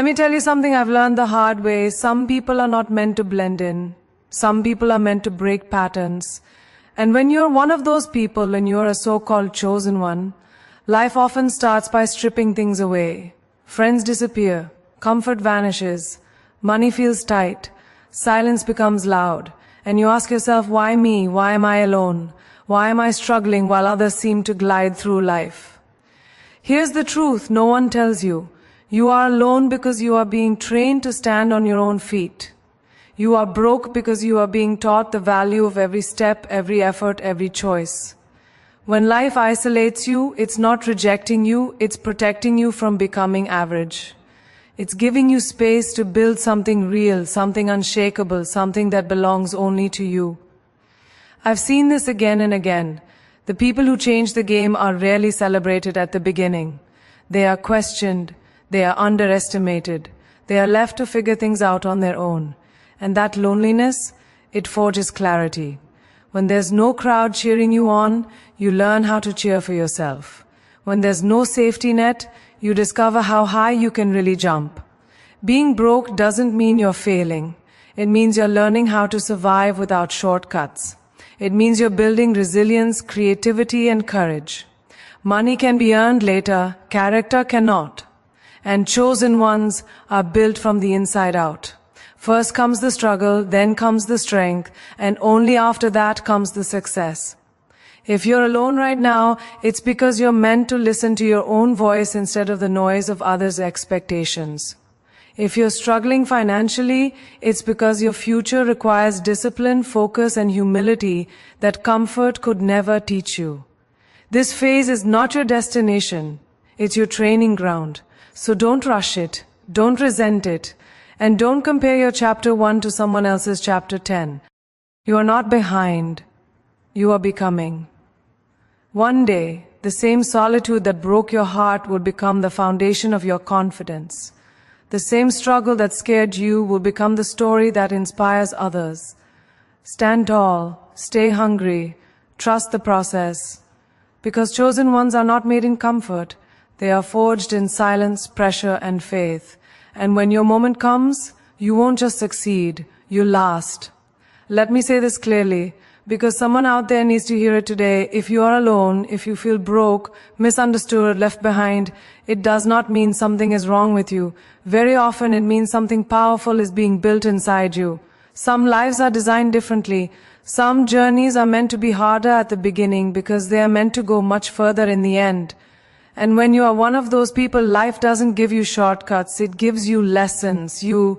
Let me tell you something I've learned the hard way. Some people are not meant to blend in. Some people are meant to break patterns. And when you're one of those people, when you're a so-called chosen one, life often starts by stripping things away. Friends disappear. Comfort vanishes. Money feels tight. Silence becomes loud. And you ask yourself, why me? Why am I alone? Why am I struggling while others seem to glide through life? Here's the truth no one tells you. You are alone because you are being trained to stand on your own feet. You are broke because you are being taught the value of every step, every effort, every choice. When life isolates you, it's not rejecting you, it's protecting you from becoming average. It's giving you space to build something real, something unshakable, something that belongs only to you. I've seen this again and again. The people who change the game are rarely celebrated at the beginning. They are questioned, they are underestimated, they are left to figure things out on their own. And that loneliness, it forges clarity. When there's no crowd cheering you on, you learn how to cheer for yourself. When there's no safety net, you discover how high you can really jump. Being broke doesn't mean you're failing. It means you're learning how to survive without shortcuts. It means you're building resilience, creativity, and courage. Money can be earned later, character cannot. And chosen ones are built from the inside out. First comes the struggle, then comes the strength, and only after that comes the success. If you're alone right now, it's because you're meant to listen to your own voice instead of the noise of others' expectations. If you're struggling financially, it's because your future requires discipline, focus, and humility that comfort could never teach you. This phase is not your destination, it's your training ground. So don't rush it, don't resent it, and don't compare your chapter 1 to someone else's chapter 10. You are not behind, you are becoming. One day, the same solitude that broke your heart will become the foundation of your confidence. The same struggle that scared you will become the story that inspires others. Stand tall, stay hungry, trust the process. Because chosen ones are not made in comfort. They are forged in silence, pressure, and faith. And when your moment comes, you won't just succeed, you'll last. Let me say this clearly, because someone out there needs to hear it today. If you are alone, if you feel broke, misunderstood, left behind, it does not mean something is wrong with you. Very often it means something powerful is being built inside you. Some lives are designed differently. Some journeys are meant to be harder at the beginning because they are meant to go much further in the end. And when you are one of those people, life doesn't give you shortcuts, it gives you lessons. You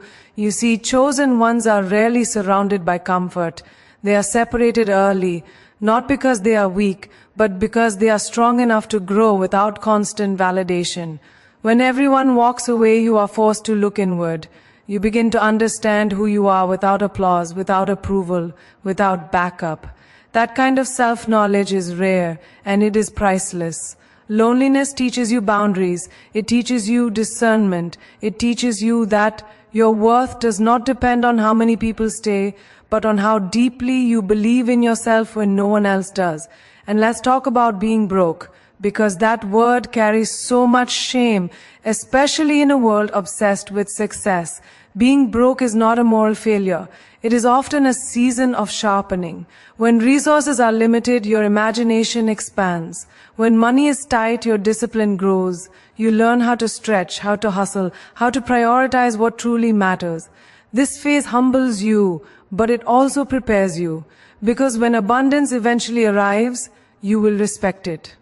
see, chosen ones are rarely surrounded by comfort. They are separated early, not because they are weak, but because they are strong enough to grow without constant validation. When everyone walks away, you are forced to look inward. You begin to understand who you are without applause, without approval, without backup. That kind of self-knowledge is rare, and it is priceless. Loneliness teaches you boundaries. It teaches you discernment. It teaches you that your worth does not depend on how many people stay, but on how deeply you believe in yourself when no one else does. And let's talk about being broke, because that word carries so much shame, especially in a world obsessed with success. Being broke is not a moral failure. It is often a season of sharpening. When resources are limited, your imagination expands. When money is tight, your discipline grows. You learn how to stretch, how to hustle, how to prioritize what truly matters. This phase humbles you, but it also prepares you. Because when abundance eventually arrives, you will respect it.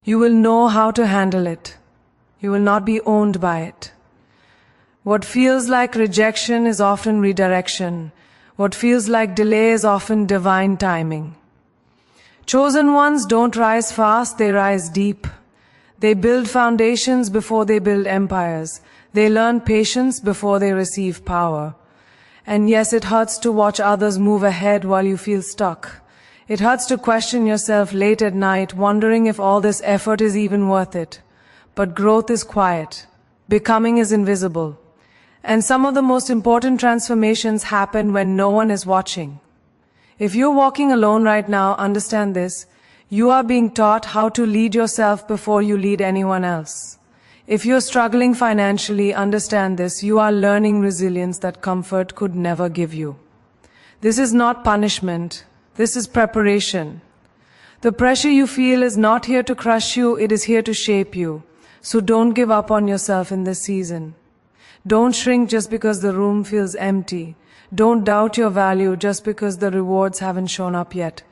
You will know how to handle it. You will not be owned by it. What feels like rejection is often redirection. What feels like delay is often divine timing. Chosen ones don't rise fast, they rise deep. They build foundations before they build empires. They learn patience before they receive power. And yes, it hurts to watch others move ahead while you feel stuck. It hurts to question yourself late at night, wondering if all this effort is even worth it. But growth is quiet. Becoming is invisible. And some of the most important transformations happen when no one is watching. If you're walking alone right now, understand this. You are being taught how to lead yourself before you lead anyone else. If you're struggling financially, understand this: you are learning resilience that comfort could never give you. This is not punishment. This is preparation. The pressure you feel is not here to crush you, it is here to shape you. So don't give up on yourself in this season. Don't shrink just because the room feels empty. Don't doubt your value just because the rewards haven't shown up yet.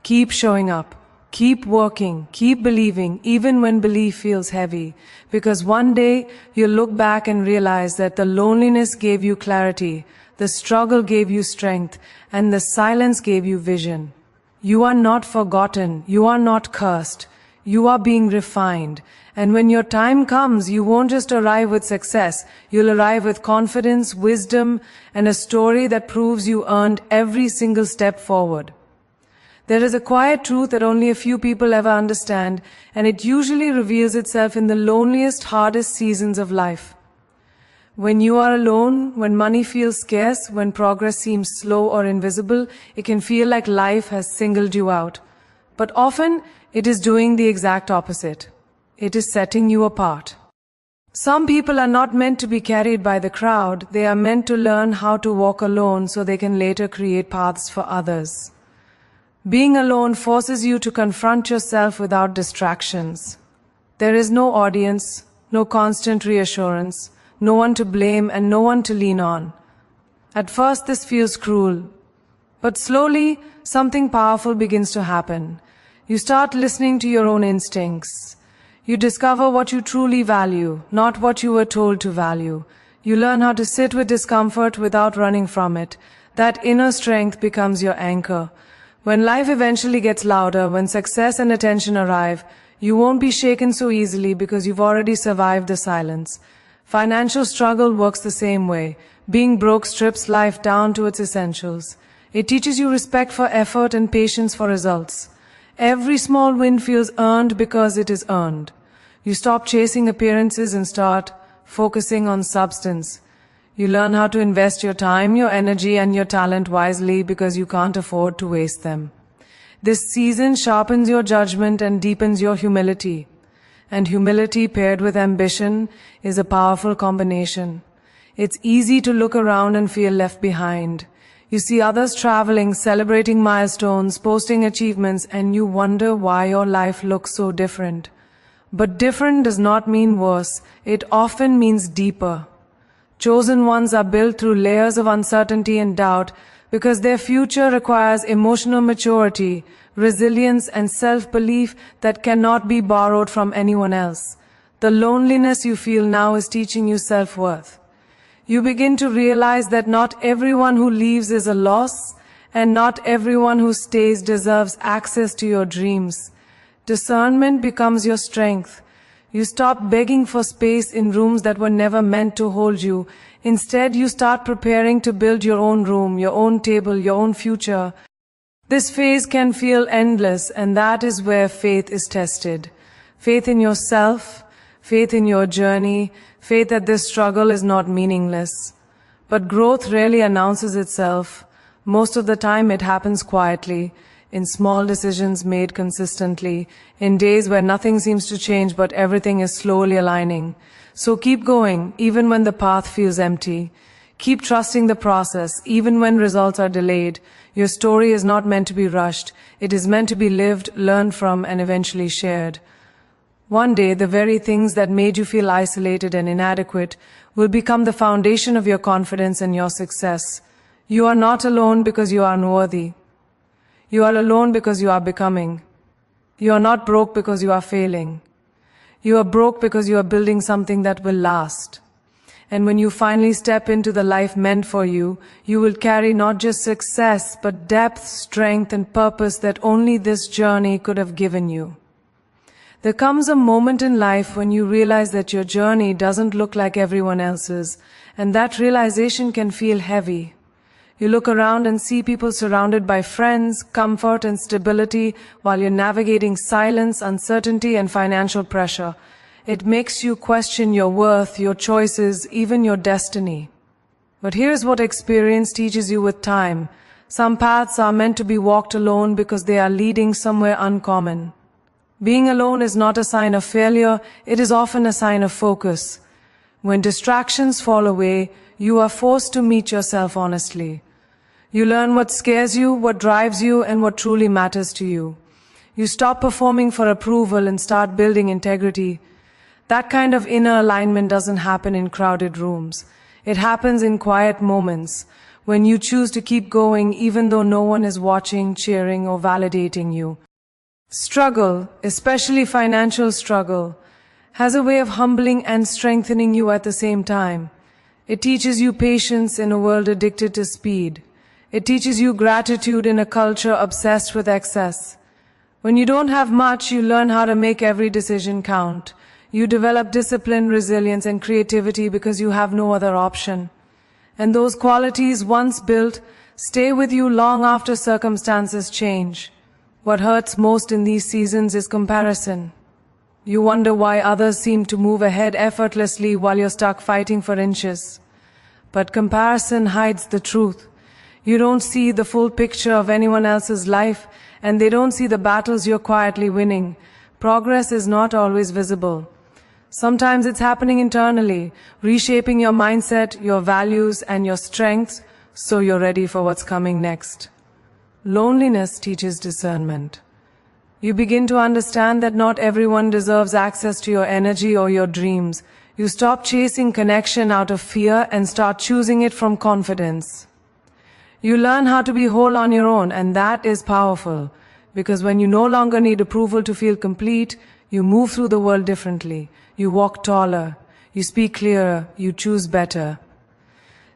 Keep showing up. Keep working. Keep believing, even when belief feels heavy. Because one day you'll look back and realize that the loneliness gave you clarity, the struggle gave you strength, and the silence gave you vision. You are not forgotten. You are not cursed. You are being refined. And when your time comes, you won't just arrive with success. You'll arrive with confidence, wisdom, and a story that proves you earned every single step forward. There is a quiet truth that only a few people ever understand, and it usually reveals itself in the loneliest, hardest seasons of life. When you are alone, when money feels scarce, when progress seems slow or invisible, it can feel like life has singled you out. But often, it is doing the exact opposite. It is setting you apart. Some people are not meant to be carried by the crowd. They are meant to learn how to walk alone so they can later create paths for others. Being alone forces you to confront yourself without distractions. There is no audience, no constant reassurance, no one to blame and no one to lean on. At first this feels cruel, but slowly something powerful begins to happen. You start listening to your own instincts. You discover what you truly value, not what you were told to value. You learn how to sit with discomfort without running from it. That inner strength becomes your anchor. When life eventually gets louder, when success and attention arrive, you won't be shaken so easily because you've already survived the silence. Financial struggle works the same way. Being broke strips life down to its essentials. It teaches you respect for effort and patience for results. Every small win feels earned because it is earned. You stop chasing appearances and start focusing on substance. You learn how to invest your time, your energy, and your talent wisely because you can't afford to waste them. This season sharpens your judgment and deepens your humility. And humility paired with ambition is a powerful combination. It's easy to look around and feel left behind. You see others traveling, celebrating milestones, posting achievements, and you wonder why your life looks so different. But different does not mean worse. It often means deeper. Chosen ones are built through layers of uncertainty and doubt because their future requires emotional maturity, resilience, and self-belief that cannot be borrowed from anyone else. The loneliness you feel now is teaching you self-worth. You begin to realize that not everyone who leaves is a loss, and not everyone who stays deserves access to your dreams. Discernment becomes your strength. You stop begging for space in rooms that were never meant to hold you. Instead, you start preparing to build your own room, your own table, your own future. This phase can feel endless, and that is where faith is tested. Faith in yourself, faith in your journey, faith that this struggle is not meaningless. But growth rarely announces itself. Most of the time it happens quietly, in small decisions made consistently, in days where nothing seems to change but everything is slowly aligning. So keep going, even when the path feels empty. Keep trusting the process, even when results are delayed. Your story is not meant to be rushed. It is meant to be lived, learned from, and eventually shared. One day, the very things that made you feel isolated and inadequate will become the foundation of your confidence and your success. You are not alone because you are unworthy. You are alone because you are becoming. You are not broke because you are failing. You are broke because you are building something that will last. And when you finally step into the life meant for you, you will carry not just success, but depth, strength, and purpose that only this journey could have given you. There comes a moment in life when you realize that your journey doesn't look like everyone else's, and that realization can feel heavy. You look around and see people surrounded by friends, comfort, and stability while you're navigating silence, uncertainty, and financial pressure. It makes you question your worth, your choices, even your destiny. But here's what experience teaches you with time. Some paths are meant to be walked alone because they are leading somewhere uncommon. Being alone is not a sign of failure, it is often a sign of focus. When distractions fall away, you are forced to meet yourself honestly. You learn what scares you, what drives you, and what truly matters to you. You stop performing for approval and start building integrity. That kind of inner alignment doesn't happen in crowded rooms. It happens in quiet moments, when you choose to keep going even though no one is watching, cheering, or validating you. Struggle, especially financial struggle, has a way of humbling and strengthening you at the same time. It teaches you patience in a world addicted to speed. It teaches you gratitude in a culture obsessed with excess. When you don't have much, you learn how to make every decision count. You develop discipline, resilience, and creativity because you have no other option. And those qualities, once built, stay with you long after circumstances change. What hurts most in these seasons is comparison. You wonder why others seem to move ahead effortlessly while you're stuck fighting for inches. But comparison hides the truth. You don't see the full picture of anyone else's life, and they don't see the battles you're quietly winning. Progress is not always visible. Sometimes it's happening internally, reshaping your mindset, your values, and your strengths, so you're ready for what's coming next. Loneliness teaches discernment. You begin to understand that not everyone deserves access to your energy or your dreams. You stop chasing connection out of fear and start choosing it from confidence. You learn how to be whole on your own, and that is powerful, because when you no longer need approval to feel complete, you move through the world differently. You walk taller, you speak clearer, you choose better.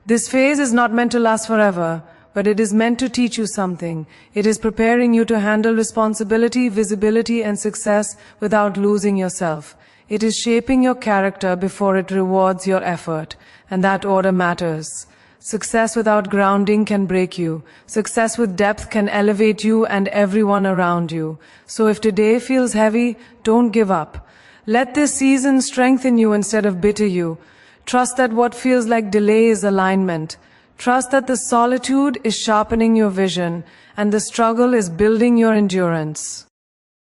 This phase is not meant to last forever, but it is meant to teach you something. It is preparing you to handle responsibility, visibility, and success without losing yourself. It is shaping your character before it rewards your effort, and that order matters. Success without grounding can break you. Success with depth can elevate you and everyone around you. So if today feels heavy, don't give up. Let this season strengthen you instead of bitter you. Trust that what feels like delay is alignment. Trust that the solitude is sharpening your vision and the struggle is building your endurance.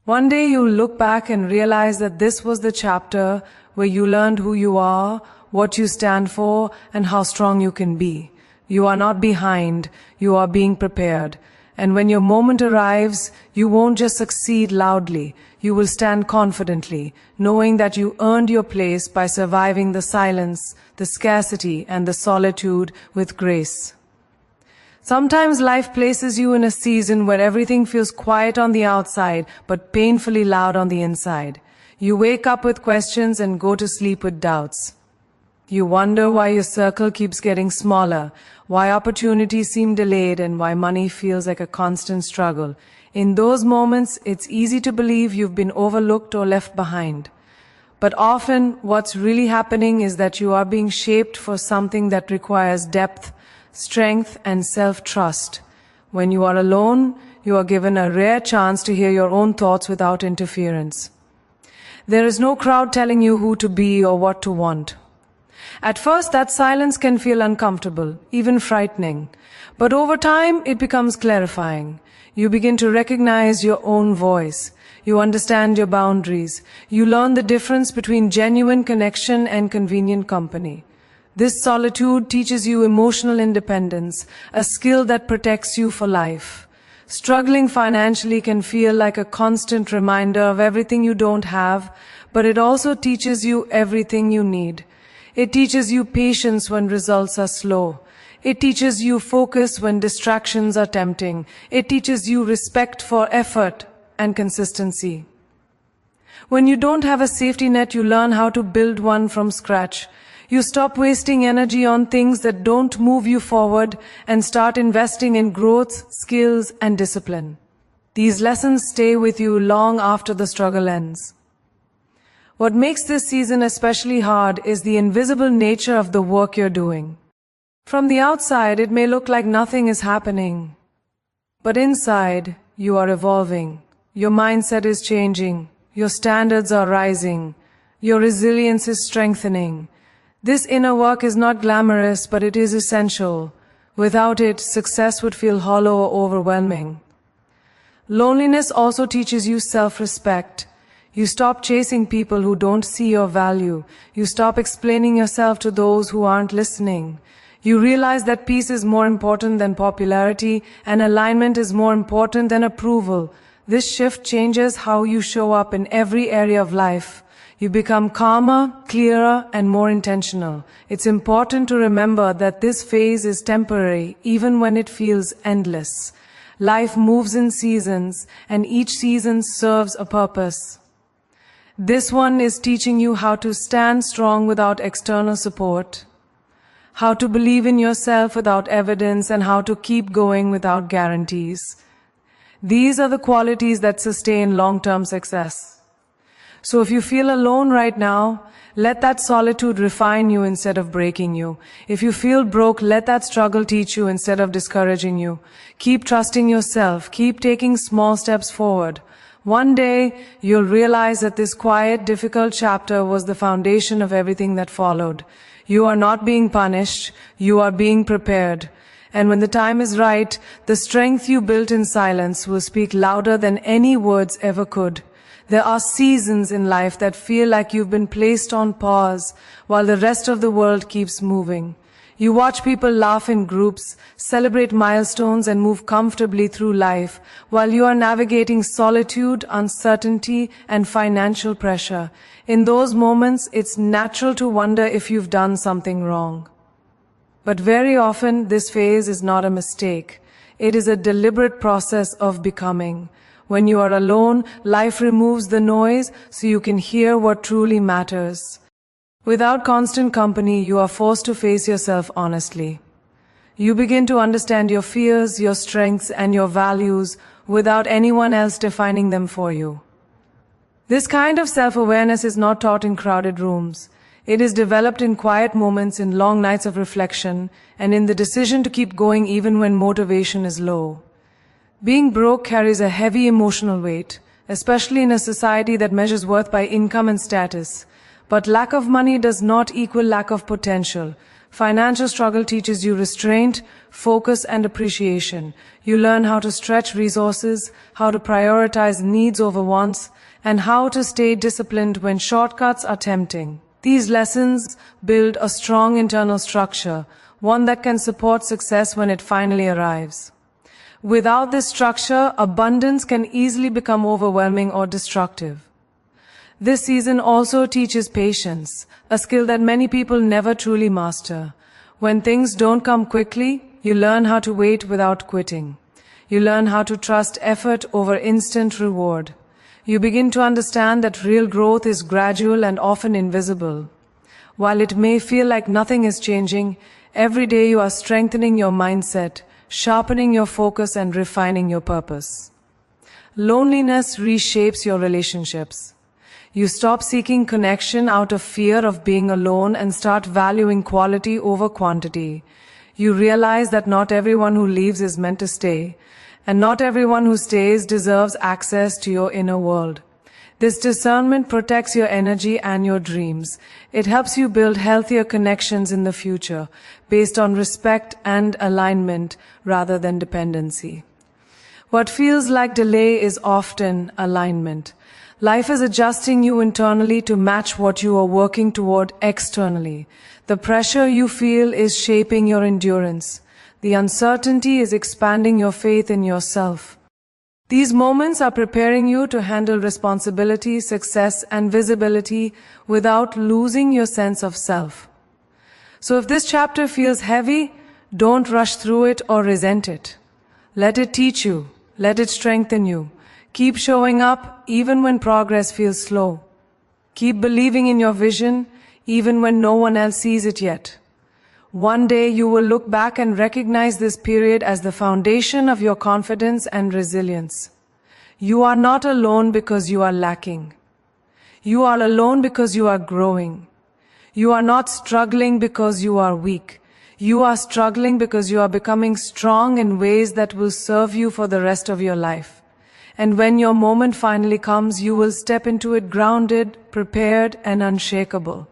One day you'll look back and realize that this was the chapter where you learned who you are, what you stand for, and how strong you can be. You are not behind, you are being prepared. And when your moment arrives, you won't just succeed loudly, you will stand confidently, knowing that you earned your place by surviving the silence, the scarcity, and the solitude with grace. Sometimes life places you in a season where everything feels quiet on the outside, but painfully loud on the inside. You wake up with questions and go to sleep with doubts. You wonder why your circle keeps getting smaller, why opportunities seem delayed, and why money feels like a constant struggle. In those moments, it's easy to believe you've been overlooked or left behind. But often, what's really happening is that you are being shaped for something that requires depth, strength, and self-trust. When you are alone, you are given a rare chance to hear your own thoughts without interference. There is no crowd telling you who to be or what to want. At first, that silence can feel uncomfortable, even frightening. But over time, it becomes clarifying. You begin to recognize your own voice. You understand your boundaries. You learn the difference between genuine connection and convenient company. This solitude teaches you emotional independence, a skill that protects you for life. Struggling financially can feel like a constant reminder of everything you don't have, but it also teaches you everything you need. It teaches you patience when results are slow. It teaches you focus when distractions are tempting. It teaches you respect for effort and consistency. When you don't have a safety net, you learn how to build one from scratch. You stop wasting energy on things that don't move you forward and start investing in growth, skills, and discipline. These lessons stay with you long after the struggle ends. What makes this season especially hard is the invisible nature of the work you're doing. From the outside, it may look like nothing is happening. But inside, you are evolving. Your mindset is changing. Your standards are rising. Your resilience is strengthening. This inner work is not glamorous, but it is essential. Without it, success would feel hollow or overwhelming. Loneliness also teaches you self-respect. You stop chasing people who don't see your value. You stop explaining yourself to those who aren't listening. You realize that peace is more important than popularity, and alignment is more important than approval. This shift changes how you show up in every area of life. You become calmer, clearer, and more intentional. It's important to remember that this phase is temporary, even when it feels endless. Life moves in seasons, and each season serves a purpose. This one is teaching you how to stand strong without external support, how to believe in yourself without evidence, and how to keep going without guarantees. These are the qualities that sustain long-term success. So if you feel alone right now, let that solitude refine you instead of breaking you. If you feel broke, let that struggle teach you instead of discouraging you. Keep trusting yourself. Keep taking small steps forward. One day, you'll realize that this quiet, difficult chapter was the foundation of everything that followed. You are not being punished. You are being prepared. And when the time is right, the strength you built in silence will speak louder than any words ever could. There are seasons in life that feel like you've been placed on pause while the rest of the world keeps moving. You watch people laugh in groups, celebrate milestones, and move comfortably through life while you are navigating solitude, uncertainty, and financial pressure. In those moments, it's natural to wonder if you've done something wrong. But very often, this phase is not a mistake. It is a deliberate process of becoming. When you are alone, life removes the noise so you can hear what truly matters. Without constant company, you are forced to face yourself honestly. You begin to understand your fears, your strengths, and your values without anyone else defining them for you. This kind of self-awareness is not taught in crowded rooms. It is developed in quiet moments, in long nights of reflection, and in the decision to keep going even when motivation is low. Being broke carries a heavy emotional weight, especially in a society that measures worth by income and status. But lack of money does not equal lack of potential. Financial struggle teaches you restraint, focus, and appreciation. You learn how to stretch resources, how to prioritize needs over wants, and how to stay disciplined when shortcuts are tempting. These lessons build a strong internal structure, one that can support success when it finally arrives. Without this structure, abundance can easily become overwhelming or destructive. This season also teaches patience, a skill that many people never truly master. When things don't come quickly, you learn how to wait without quitting. You learn how to trust effort over instant reward. You begin to understand that real growth is gradual and often invisible. While it may feel like nothing is changing, every day you are strengthening your mindset, sharpening your focus, and refining your purpose. Loneliness reshapes your relationships. You stop seeking connection out of fear of being alone and start valuing quality over quantity. You realize that not everyone who leaves is meant to stay, and not everyone who stays deserves access to your inner world. This discernment protects your energy and your dreams. It helps you build healthier connections in the future, based on respect and alignment rather than dependency. What feels like delay is often alignment. Life is adjusting you internally to match what you are working toward externally. The pressure you feel is shaping your endurance. The uncertainty is expanding your faith in yourself. These moments are preparing you to handle responsibility, success, and visibility without losing your sense of self. So if this chapter feels heavy, don't rush through it or resent it. Let it teach you. Let it strengthen you. Keep showing up even when progress feels slow. Keep believing in your vision even when no one else sees it yet. One day you will look back and recognize this period as the foundation of your confidence and resilience. You are not alone because you are lacking. You are alone because you are growing. You are not struggling because you are weak. You are struggling because you are becoming strong in ways that will serve you for the rest of your life. And when your moment finally comes, you will step into it grounded, prepared, and unshakable.